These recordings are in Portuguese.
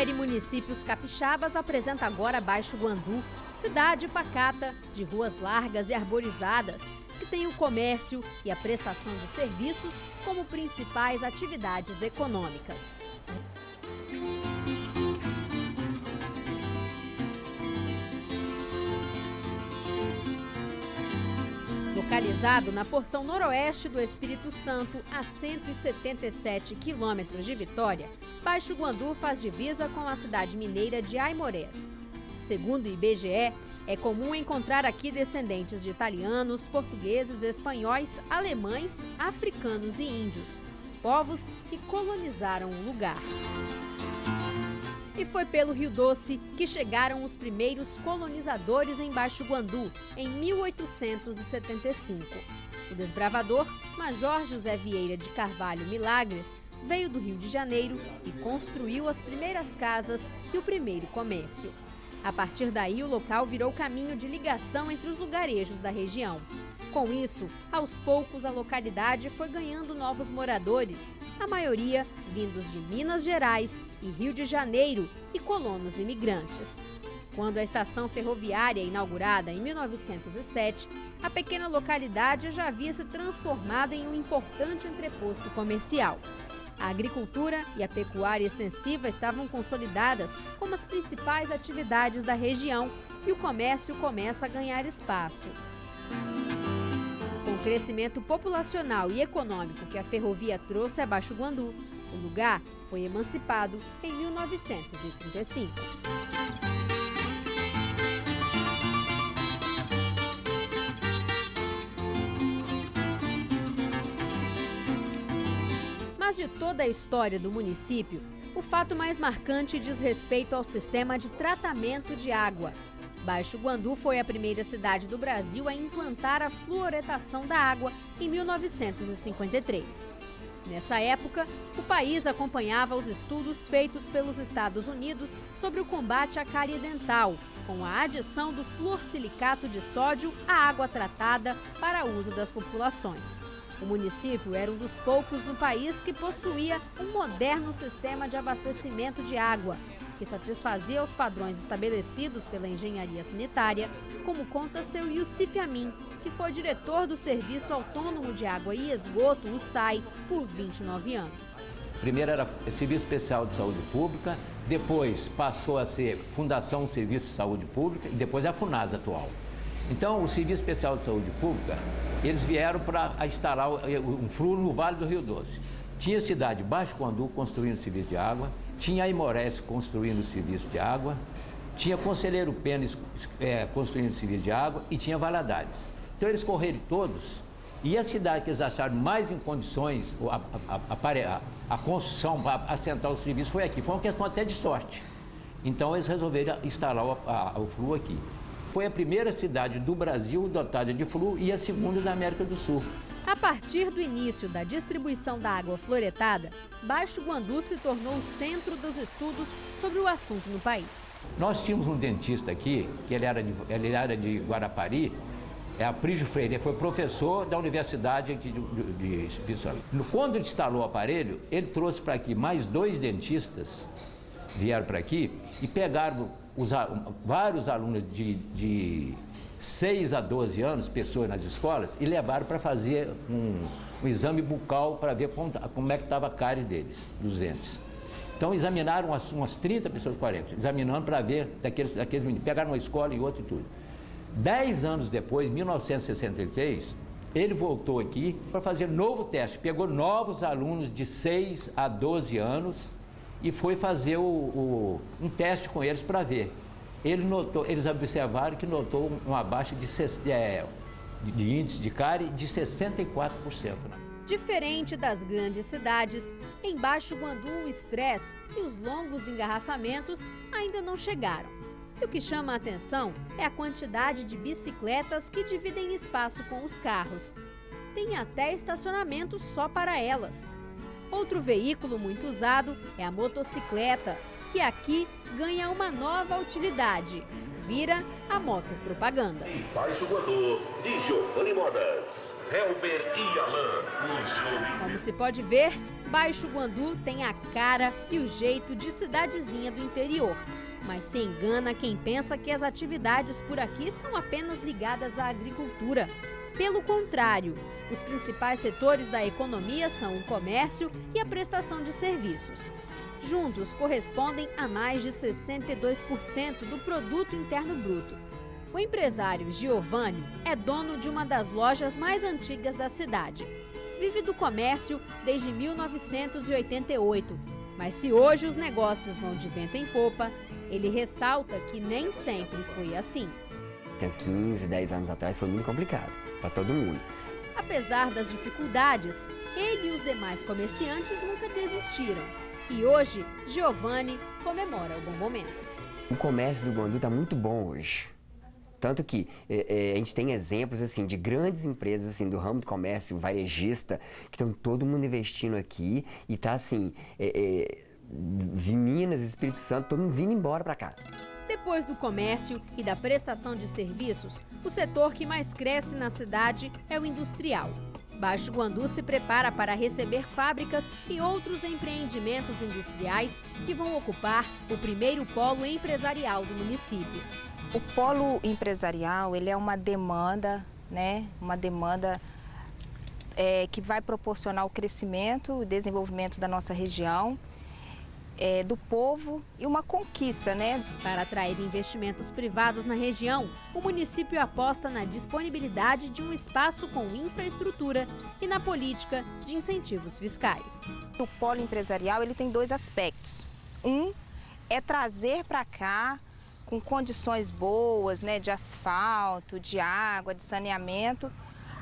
série Municípios Capixabas apresenta agora Baixo Guandu, cidade pacata, de ruas largas e arborizadas, que tem o comércio e a prestação de serviços como principais atividades econômicas. Localizado na porção noroeste do Espírito Santo, a 177 quilômetros de Vitória, Baixo Guandu faz divisa com a cidade mineira de Aimorés. Segundo o IBGE, é comum encontrar aqui descendentes de italianos, portugueses, espanhóis, alemães, africanos e índios, povos que colonizaram o lugar. E foi pelo Rio Doce que chegaram os primeiros colonizadores em Baixo Guandu, em 1875. O desbravador, Major José Vieira de Carvalho Milagres, veio do Rio de Janeiro e construiu as primeiras casas e o primeiro comércio. A partir daí, o local virou caminho de ligação entre os lugarejos da região. Com isso, aos poucos, a localidade foi ganhando novos moradores, a maioria vindos de Minas Gerais e Rio de Janeiro e colonos imigrantes. Quando a estação ferroviária é inaugurada em 1907, a pequena localidade já havia se transformado em um importante entreposto comercial. A agricultura e a pecuária extensiva estavam consolidadas como as principais atividades da região e o comércio começa a ganhar espaço. Com o crescimento populacional e econômico que a ferrovia trouxe a Baixo Guandu, o lugar foi emancipado em 1935. Mas de toda a história do município, o fato mais marcante diz respeito ao sistema de tratamento de água. Baixo Guandu foi a primeira cidade do Brasil a implantar a fluoretação da água em 1953. Nessa época, o país acompanhava os estudos feitos pelos Estados Unidos sobre o combate à cárie dental, com a adição do fluorsilicato de sódio à água tratada para uso das populações. O município era um dos poucos no país que possuía um moderno sistema de abastecimento de água, que satisfazia os padrões estabelecidos pela engenharia sanitária, como conta seu Yusuf Amin, que foi diretor do Serviço Autônomo de Água e Esgoto, o SAI, por 29 anos. Primeiro era Serviço Especial de Saúde Pública, depois passou a ser Fundação Serviço de Saúde Pública e depois é a FUNASA atual. Então, o Serviço Especial de Saúde Pública, eles vieram para instalar um fluo no Vale do Rio Doce. Tinha a cidade Baixo Guandu construindo serviço de água, tinha Aimorés construindo serviço de água, tinha Conselheiro Pena construindo serviço de água e tinha Valadares. Então, eles correram todos e a cidade que eles acharam mais em condições, a construção para assentar o serviço foi aqui. Foi uma questão até de sorte. Então, eles resolveram instalar o fluo aqui. Foi a primeira cidade do Brasil dotada de fluo e a segunda da América do Sul. A partir do início da distribuição da água fluoretada, Baixo Guandu se tornou o centro dos estudos sobre o assunto no país. Nós tínhamos um dentista aqui, que ele era de Guarapari, Aprígio Freire, ele foi professor da Universidade aqui de Espírito Santo. Quando ele instalou o aparelho, ele trouxe para aqui mais 2 dentistas, vieram para aqui e pegaram vários alunos de 6 a 12 anos, pessoas nas escolas, e levaram para fazer um exame bucal para ver como é que estava a cárie deles, dos dentes. Então examinaram umas 30 pessoas, 40, examinando para ver daqueles meninos, pegaram uma escola e outra e tudo. 10 anos depois, 1963, ele voltou aqui para fazer novo teste, pegou novos alunos de 6 a 12 anos e foi fazer um teste com eles para ver. Eles observaram que notou uma baixa de índice de cárie de 64%. Diferente das grandes cidades, em Baixo Guandu o estresse e os longos engarrafamentos ainda não chegaram. E o que chama a atenção é a quantidade de bicicletas que dividem espaço com os carros. Tem até estacionamento só para elas. Outro veículo muito usado é a motocicleta, que aqui ganha uma nova utilidade. Vira a motopropaganda. Em Baixo Guandu, de Giovanni Modas, Helber e Alain. Como se pode ver, Baixo Guandu tem a cara e o jeito de cidadezinha do interior. Mas se engana quem pensa que as atividades por aqui são apenas ligadas à agricultura. Pelo contrário, os principais setores da economia são o comércio e a prestação de serviços. Juntos correspondem a mais de 62% do produto interno bruto. O empresário Giovanni é dono de uma das lojas mais antigas da cidade. Vive do comércio desde 1988, mas se hoje os negócios vão de vento em popa, ele ressalta que nem sempre foi assim. Há 15, 10 anos atrás foi muito complicado para todo mundo. Apesar das dificuldades, ele e os demais comerciantes nunca desistiram. E hoje, Giovanni comemora o bom momento. O comércio do Guandu está muito bom hoje. Tanto que a gente tem exemplos assim, de grandes empresas assim, do ramo do comércio varejista que estão todo mundo investindo aqui e está assim, Minas, Espírito Santo, todo mundo vindo embora para cá. Depois do comércio e da prestação de serviços, o setor que mais cresce na cidade é o industrial. Baixo Guandu se prepara para receber fábricas e outros empreendimentos industriais que vão ocupar o primeiro polo empresarial do município. O polo empresarial, ele é uma demanda, né? Uma demanda que vai proporcionar o crescimento e desenvolvimento da nossa região, do povo e uma conquista, né? Para atrair investimentos privados na região, o município aposta na disponibilidade de um espaço com infraestrutura e na política de incentivos fiscais. O polo empresarial, ele tem dois aspectos. Um é trazer para cá com condições boas, né, de asfalto, de água, de saneamento,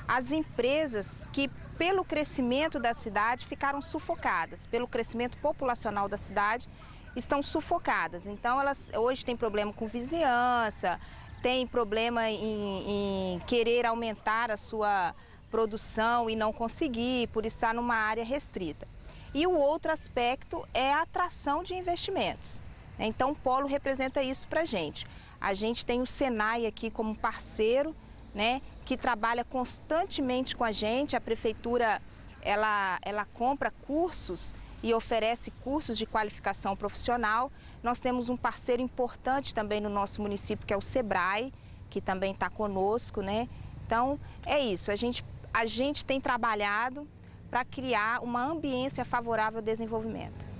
as empresas que, pelo crescimento da cidade, ficaram sufocadas, pelo crescimento populacional da cidade, estão sufocadas. Então, elas hoje têm problema com vizinhança, têm problema em querer aumentar a sua produção e não conseguir, por estar numa área restrita. E o outro aspecto é a atração de investimentos. Então, o polo representa isso para a gente. A gente tem o Senai aqui como parceiro, né, que trabalha constantemente com a gente. A prefeitura, ela compra cursos e oferece cursos de qualificação profissional. Nós temos um parceiro importante também no nosso município, que é o Sebrae, que também está conosco, né? Então, é isso. A gente tem trabalhado para criar uma ambiência favorável ao desenvolvimento.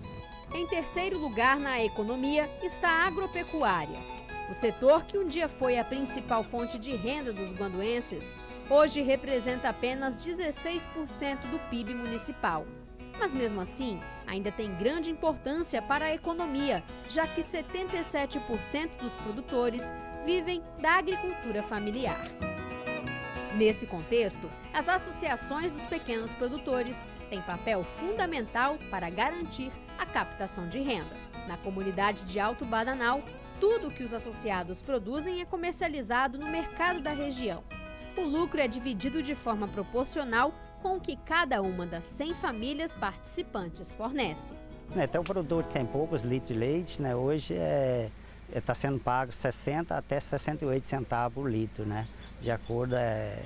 Em terceiro lugar na economia está a agropecuária. O setor, que um dia foi a principal fonte de renda dos guanduenses, hoje representa apenas 16% do PIB municipal. Mas mesmo assim, ainda tem grande importância para a economia, já que 77% dos produtores vivem da agricultura familiar. Nesse contexto, as associações dos pequenos produtores têm papel fundamental para garantir a captação de renda. Na comunidade de Alto Bananal, tudo que os associados produzem é comercializado no mercado da região. O lucro é dividido de forma proporcional com o que cada uma das 100 famílias participantes fornece. Até o produtor que tem poucos litros de leite, né, hoje está sendo pago 60 até 68 centavos por litro, né? De acordo, é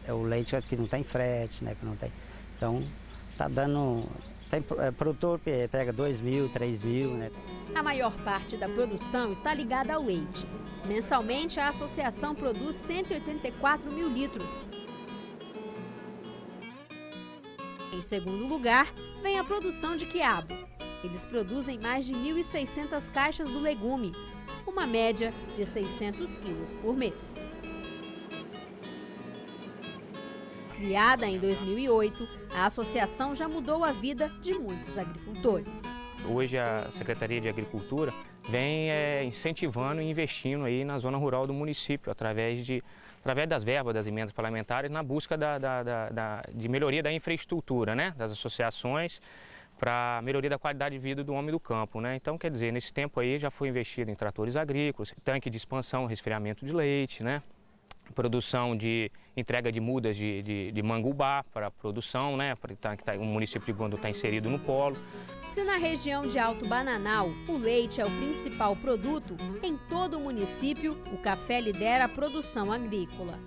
o leite que não tem frete, né? Que não tem. Então, está dando. Tem produtor que pega 2.000, 3.000, né? A maior parte da produção está ligada ao leite. Mensalmente, a associação produz 184 mil litros. Em segundo lugar, vem a produção de quiabo. Eles produzem mais de 1.600 caixas do legume, uma média de 600 quilos por mês. Criada em 2008, a associação já mudou a vida de muitos agricultores. Hoje a Secretaria de Agricultura vem incentivando e investindo aí na zona rural do município, através das verbas das emendas parlamentares, na busca de melhoria da infraestrutura, né, das associações, para melhoria da qualidade de vida do homem do campo, né? Então, quer dizer, nesse tempo aí já foi investido em tratores agrícolas, tanque de expansão, resfriamento de leite, né? Produção de entrega de mudas de mangubá para a produção, né? O município de Guandu está inserido no polo. Se na região de Alto Bananal o leite é o principal produto, em todo o município o café lidera a produção agrícola.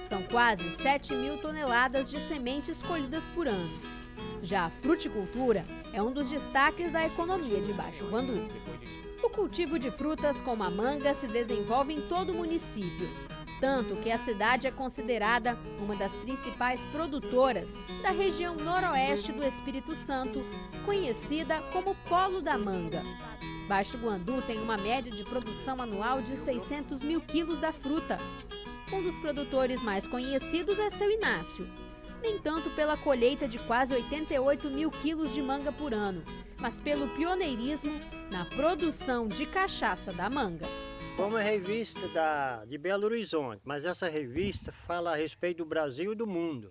São quase 7.000 toneladas de sementes colhidas por ano. Já a fruticultura é um dos destaques da economia de Baixo Guandu. O cultivo de frutas como a manga se desenvolve em todo o município, tanto que a cidade é considerada uma das principais produtoras da região noroeste do Espírito Santo, conhecida como Polo da Manga. Baixo Guandu tem uma média de produção anual de 600 mil quilos da fruta. Um dos produtores mais conhecidos é seu Inácio. Nem tanto pela colheita de quase 88 mil quilos de manga por ano, mas pelo pioneirismo na produção de cachaça da manga. Uma revista de Belo Horizonte, mas essa revista fala a respeito do Brasil e do mundo.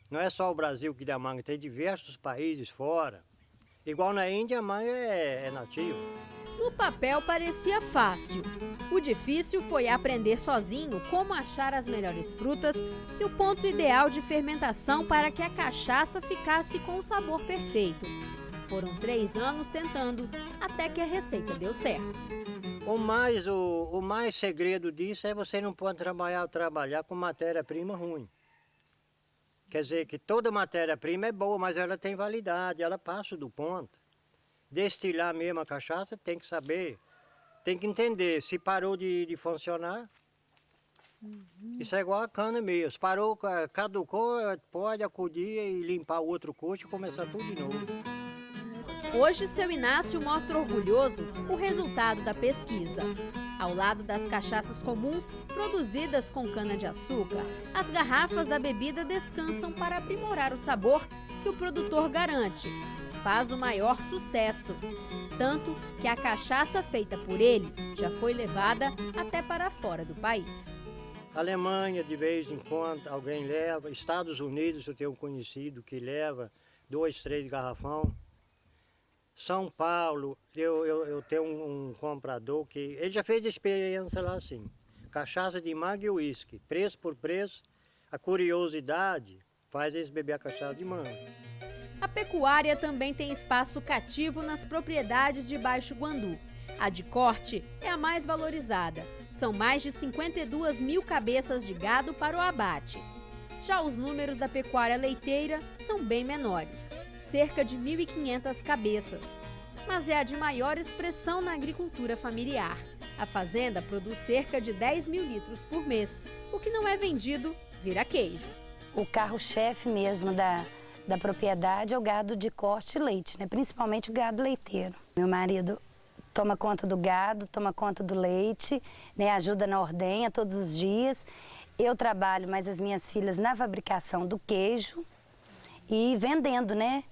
Não é só o Brasil que dá manga, tem diversos países fora. Igual na Índia, a manga é nativa. No papel parecia fácil. O difícil foi aprender sozinho como achar as melhores frutas e o ponto ideal de fermentação para que a cachaça ficasse com o sabor perfeito. Foram 3 anos tentando, até que a receita deu certo. O mais segredo disso é você não pode trabalhar com matéria-prima ruim. Quer dizer que toda matéria-prima é boa, mas ela tem validade, ela passa do ponto. Destilar mesmo a cachaça tem que saber, tem que entender se parou de funcionar. Isso é igual a cana mesmo, parou, caducou, pode acudir e limpar o outro coxo e começar tudo de novo. Hoje, seu Inácio mostra orgulhoso o resultado da pesquisa. Ao lado das cachaças comuns, produzidas com cana-de-açúcar, as garrafas da bebida descansam para aprimorar o sabor que o produtor garante. Faz o maior sucesso, tanto que a cachaça feita por ele já foi levada até para fora do país. Alemanha, de vez em quando, alguém leva. Estados Unidos, eu tenho um conhecido que leva 2, 3 garrafão. São Paulo, eu tenho um comprador que ele já fez experiência lá assim. Cachaça de manga e uísque, preço por preço, a curiosidade faz eles beber a cachaça de manga. A pecuária também tem espaço cativo nas propriedades de Baixo Guandu. A de corte é a mais valorizada. São mais de 52 mil cabeças de gado para o abate. Já os números da pecuária leiteira são bem menores, cerca de 1.500 cabeças. Mas é a de maior expressão na agricultura familiar. A fazenda produz cerca de 10 mil litros por mês. O que não é vendido vira queijo. O carro-chefe mesmo da propriedade é o gado de corte e leite, né? Principalmente o gado leiteiro. Meu marido toma conta do gado, toma conta do leite, né? Ajuda na ordenha todos os dias. Eu trabalho, mais as minhas filhas, na fabricação do queijo e vendendo, né?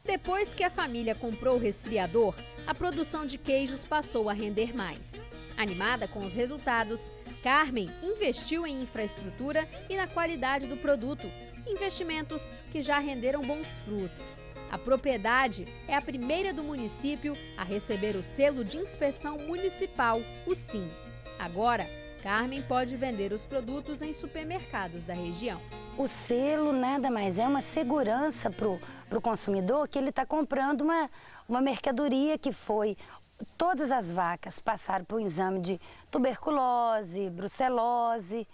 Depois que a família comprou o resfriador, a produção de queijos passou a render mais. Animada com os resultados, Carmen investiu em infraestrutura e na qualidade do produto, investimentos que já renderam bons frutos. A propriedade é a primeira do município a receber o selo de inspeção municipal, o SIM. Agora, Carmen pode vender os produtos em supermercados da região. O selo nada mais é uma segurança para o consumidor que ele está comprando uma mercadoria que foi... Todas as vacas passaram por um exame de tuberculose, brucelose.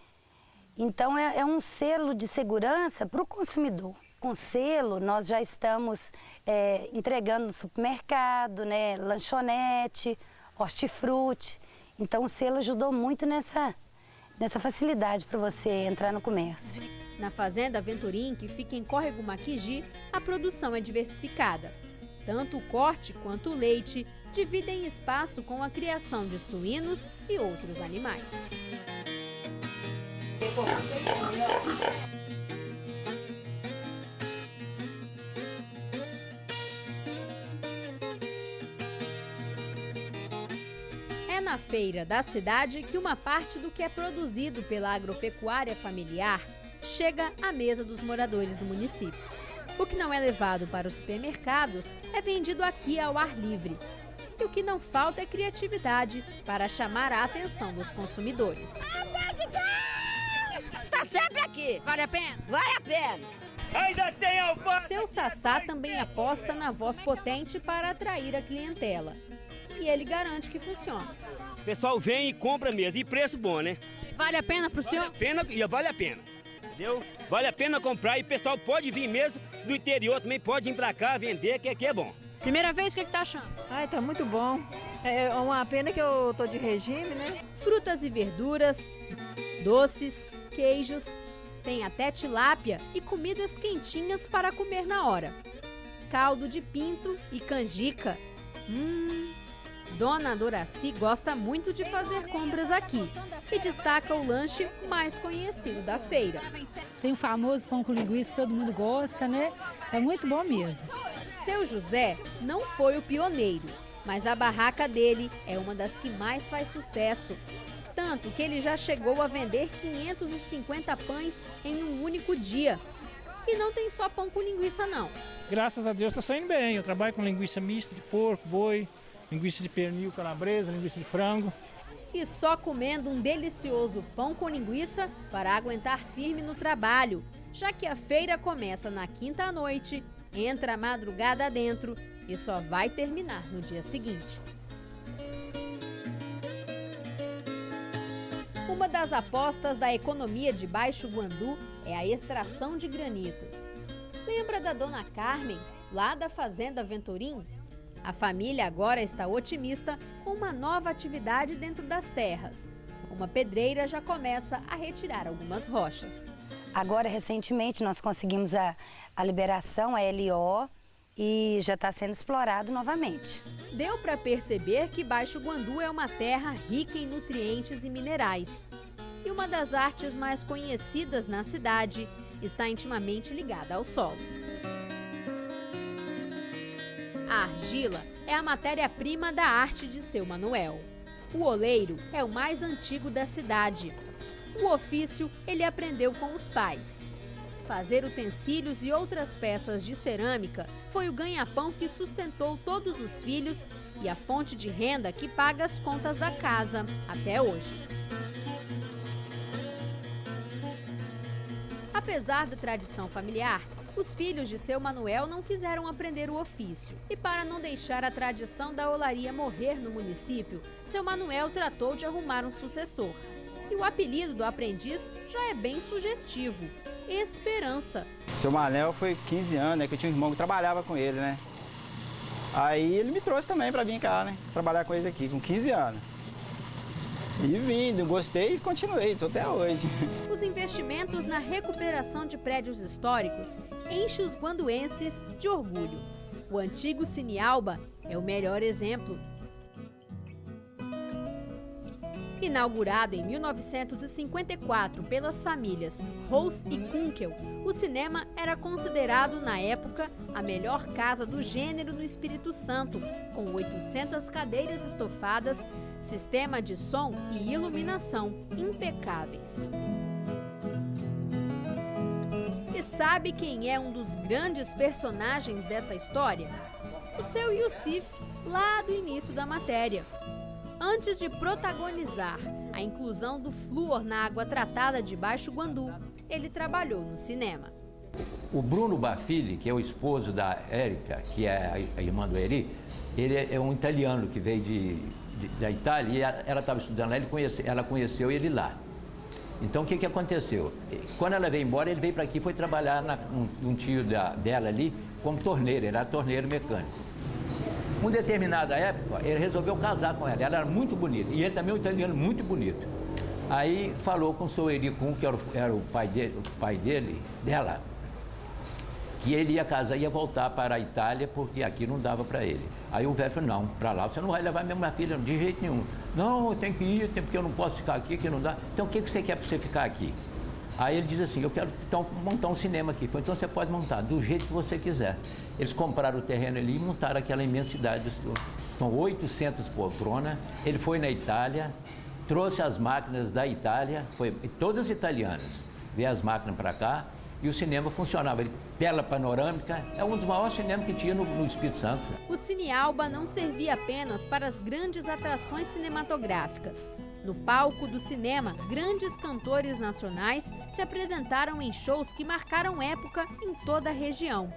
Então é um selo de segurança para o consumidor. Com selo nós já estamos entregando no supermercado, né, lanchonete, hortifruti. Então o selo ajudou muito nessa facilidade para você entrar no comércio. Na fazenda Venturim, que fica em Córrego Maquiji, a produção é diversificada. Tanto o corte quanto o leite dividem espaço com a criação de suínos e outros animais. É na feira da cidade que uma parte do que é produzido pela agropecuária familiar chega à mesa dos moradores do município. O que não é levado para os supermercados é vendido aqui ao ar livre. E o que não falta é criatividade para chamar a atenção dos consumidores. Tá sempre aqui. Vale a pena? Vale a pena. Ainda tem alface! Seu Sassá também aposta na voz potente para atrair a clientela. E ele garante que funciona. O pessoal vem e compra mesmo, e preço bom, né? Vale a pena para o senhor? Vale a pena, entendeu? Vale a pena comprar e o pessoal pode vir mesmo do interior também pode vir pra cá vender, que aqui é bom. Primeira vez, o que tá achando? Ai, tá muito bom. É uma pena que eu tô de regime, né? Frutas e verduras, doces, queijos, tem até tilápia e comidas quentinhas para comer na hora. Caldo de pinto e canjica. Dona Doraci gosta muito de fazer compras aqui e destaca o lanche mais conhecido da feira. Tem o famoso pão com linguiça, todo mundo gosta, né? É muito bom mesmo. Seu José não foi o pioneiro, mas a barraca dele é uma das que mais faz sucesso. Tanto que ele já chegou a vender 550 pães em um único dia. E não tem só pão com linguiça, não. Graças a Deus está saindo bem. Eu trabalho com linguiça mista de porco, boi, linguiça de pernil, calabresa, linguiça de frango. E só comendo um delicioso pão com linguiça para aguentar firme no trabalho, já que a feira começa na quinta à noite, entra a madrugada adentro e só vai terminar no dia seguinte. Uma das apostas da economia de Baixo Guandu é a extração de granitos. Lembra da Dona Carmen, lá da Fazenda Venturim? A família agora está otimista com uma nova atividade dentro das terras. Uma pedreira já começa a retirar algumas rochas. Agora, recentemente, nós conseguimos a liberação, a LO, e já está sendo explorado novamente. Deu para perceber que Baixo Guandu é uma terra rica em nutrientes e minerais. E uma das artes mais conhecidas na cidade está intimamente ligada ao solo. A argila é a matéria-prima da arte de Seu Manuel. O oleiro é o mais antigo da cidade. O ofício ele aprendeu com os pais. Fazer utensílios e outras peças de cerâmica foi o ganha-pão que sustentou todos os filhos e a fonte de renda que paga as contas da casa até hoje. Apesar da tradição familiar, os filhos de Seu Manuel não quiseram aprender o ofício. E para não deixar a tradição da olaria morrer no município, Seu Manuel tratou de arrumar um sucessor. E o apelido do aprendiz já é bem sugestivo: Esperança. Seu Manuel foi 15 anos, né, que eu tinha um irmão que trabalhava com ele, né? Aí ele me trouxe também para vir cá, né, trabalhar com ele aqui, com 15 anos. E vim, gostei e continuei, estou até hoje. Os investimentos na recuperação de prédios históricos enchem os guanduenses de orgulho. O antigo Cine Alba é o melhor exemplo. Inaugurado em 1954 pelas famílias Rous e Kunkel, o cinema era considerado, na época, a melhor casa do gênero no Espírito Santo, com 800 cadeiras estofadas, sistema de som e iluminação impecáveis. E sabe quem é um dos grandes personagens dessa história? O seu Yusif, lá do início da matéria. Antes de protagonizar a inclusão do flúor na água tratada de Baixo Guandu, ele trabalhou no cinema. O Bruno Bafili, que é o esposo da Érica, que é a irmã do Eri, ele é um italiano que veio da Itália e ela estava estudando lá, ela conheceu ele lá. Então, o que aconteceu? Quando ela veio embora, ele veio para aqui e foi trabalhar um tio dela ali como torneiro, ele era torneiro mecânico. Em determinada época, ele resolveu casar com ela. Ela era muito bonita. E ele também é um italiano muito bonito. Aí falou com o seu Eri Kuhn, que era o pai dela, que ele ia casar e ia voltar para a Itália, porque aqui não dava para ele. Aí o velho falou: não, para lá você não vai levar minha filha de jeito nenhum. Não, eu tenho que ir, porque eu não posso ficar aqui, que não dá. Então o que você quer para você ficar aqui? Aí ele diz assim: eu quero então montar um cinema aqui. Então você pode montar do jeito que você quiser. Eles compraram o terreno ali e montaram aquela imensidade. São 800 poltronas. Ele foi na Itália, trouxe as máquinas da Itália, todas italianas. Veio as máquinas para cá e o cinema funcionava. Tela panorâmica, é um dos maiores cinemas que tinha no Espírito Santo. O Cine Alba não servia apenas para as grandes atrações cinematográficas. No palco do cinema, grandes cantores nacionais se apresentaram em shows que marcaram época em toda a região.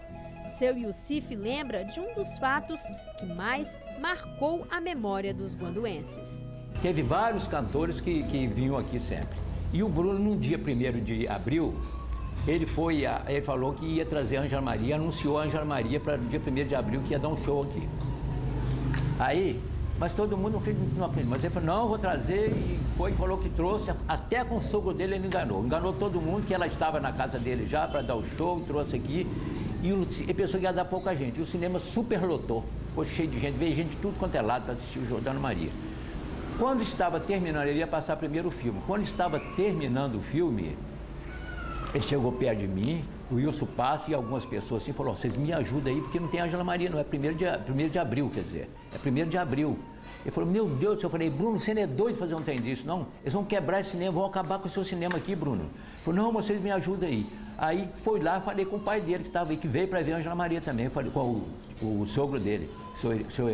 Seu Yusif lembra de um dos fatos que mais marcou a memória dos guanduenses. Teve vários cantores que vinham aqui sempre. E o Bruno, no dia 1º de abril, ele falou que ia trazer a Ângela Maria, anunciou a Ângela Maria para o dia 1º de abril, que ia dar um show aqui. Aí, mas todo mundo não acreditou, mas ele falou, não, eu vou trazer, e falou que trouxe, até com o sogro dele ele enganou todo mundo, que ela estava na casa dele já para dar o show, trouxe aqui, e ele pensou que ia dar pouca gente, e o cinema superlotou, ficou cheio de gente, veio gente de tudo quanto é lado para assistir o show da Ana Maria. Quando estava terminando, ele ia passar primeiro o filme, quando estava terminando o filme, ele chegou perto de mim, o Wilson Passo e algumas pessoas assim, falou, vocês me ajudam aí, porque não tem Ângela Maria, não é 1º de abril, quer dizer, é 1º de abril. Ele falou, meu Deus, eu falei, Bruno, você não é doido de fazer um trem disso, não? Eles vão quebrar esse cinema, vão acabar com o seu cinema aqui, Bruno. Ele falou, não, vocês me ajudam aí. Aí foi lá, falei com o pai dele que estava aí, que veio para ver a Ângela Maria também, falei com o sogro dele, o seu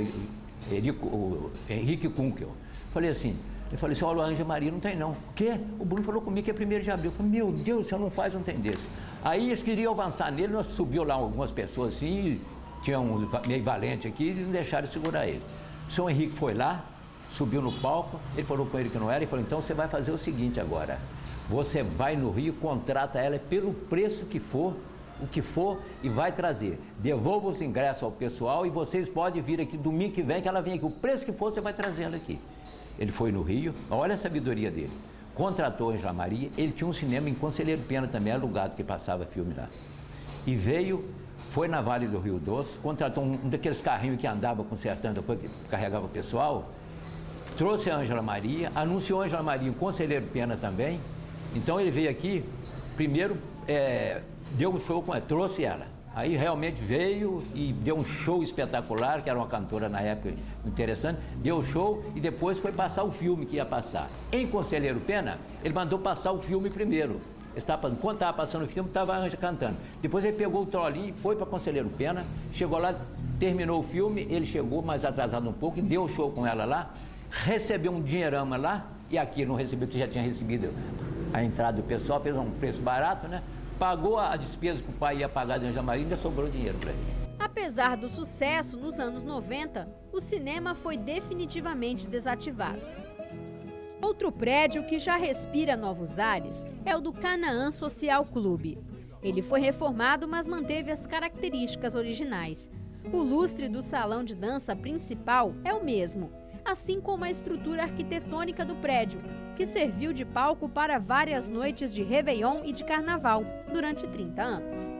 Henrique Kunkel. Falei assim, eu falei assim, olha, a Ângela Maria não tem não. O quê? O Bruno falou comigo que é 1º de abril. Eu falei, meu Deus, você não faz um trem desse. Aí eles queriam avançar nele, nós subiu lá algumas pessoas assim, tinha um meio valente aqui, e não deixaram segurar ele. O senhor Henrique foi lá, subiu no palco, ele falou com ele que não era, e falou, então você vai fazer o seguinte agora, você vai no Rio, contrata ela pelo preço que for, o que for, e vai trazer. Devolva os ingressos ao pessoal e vocês podem vir aqui domingo que vem, que ela vem aqui. O preço que for, você vai trazer ela aqui. Ele foi no Rio, olha a sabedoria dele. Contratou a Ângela Maria, ele tinha um cinema em Conselheiro Pena também, alugado, que passava filme lá. E veio, foi na Vale do Rio Doce, contratou um daqueles carrinhos que andava consertando, que carregava o pessoal, trouxe a Ângela Maria, anunciou a Ângela Maria em Conselheiro Pena também. Então ele veio aqui, primeiro deu um show com ela, trouxe ela. Aí realmente veio e deu um show espetacular, que era uma cantora na época interessante, deu o show e depois foi passar o filme que ia passar. Em Conselheiro Pena, ele mandou passar o filme primeiro. Enquanto estava passando o filme, estava a Ângela cantando. Depois ele pegou o trolinho, foi para Conselheiro Pena, chegou lá, terminou o filme, ele chegou mais atrasado um pouco e deu o show com ela lá, recebeu um dinheirama lá, e aqui não recebeu, que já tinha recebido a entrada do pessoal, fez um preço barato, né? Pagou a despesa que o pai ia pagar de Ângela Maria e ainda sobrou dinheiro para ele. Apesar do sucesso nos anos 90, o cinema foi definitivamente desativado. Outro prédio que já respira novos ares é o do Canaã Social Clube. Ele foi reformado, mas manteve as características originais. O lustre do salão de dança principal é o mesmo, assim como a estrutura arquitetônica do prédio, que serviu de palco para várias noites de Réveillon e de Carnaval durante 30 anos.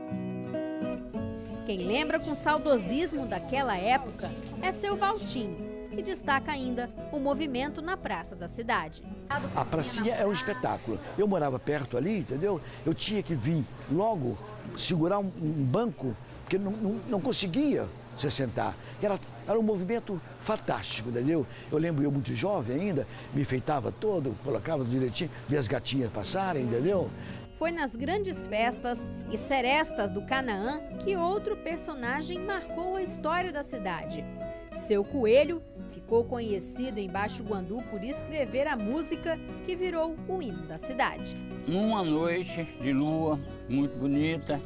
Quem lembra com saudosismo daquela época é seu Valtinho, que destaca ainda o movimento na praça da cidade. A pracinha é um espetáculo. Eu morava perto ali, entendeu? Eu tinha que vir logo segurar um banco, porque não conseguia se sentar. Era um movimento fantástico, entendeu? Eu lembro, eu muito jovem ainda, me enfeitava todo, colocava direitinho, via as gatinhas passarem, entendeu? Foi nas grandes festas e serestas do Canaã que outro personagem marcou a história da cidade. Seu Coelho ficou conhecido em Baixo Guandu por escrever a música que virou o hino da cidade. Numa noite de lua muito bonita,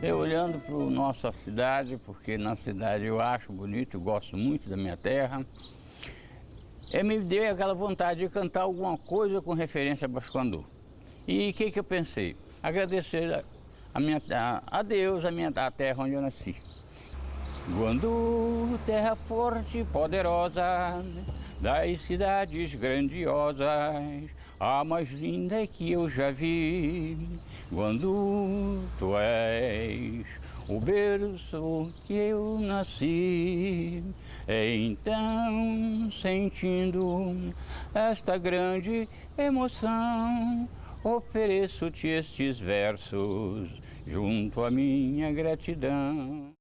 eu olhando para a nossa cidade, porque na cidade eu acho bonito, eu gosto muito da minha terra, me deu aquela vontade de cantar alguma coisa com referência a Baixo Guandu. E o que eu pensei? Agradecer a Deus, a terra onde eu nasci. Guandu, terra forte e poderosa, das cidades grandiosas, a mais linda que eu já vi. Guandu, tu és o berço que eu nasci. Então, sentindo esta grande emoção, ofereço-te estes versos junto à minha gratidão.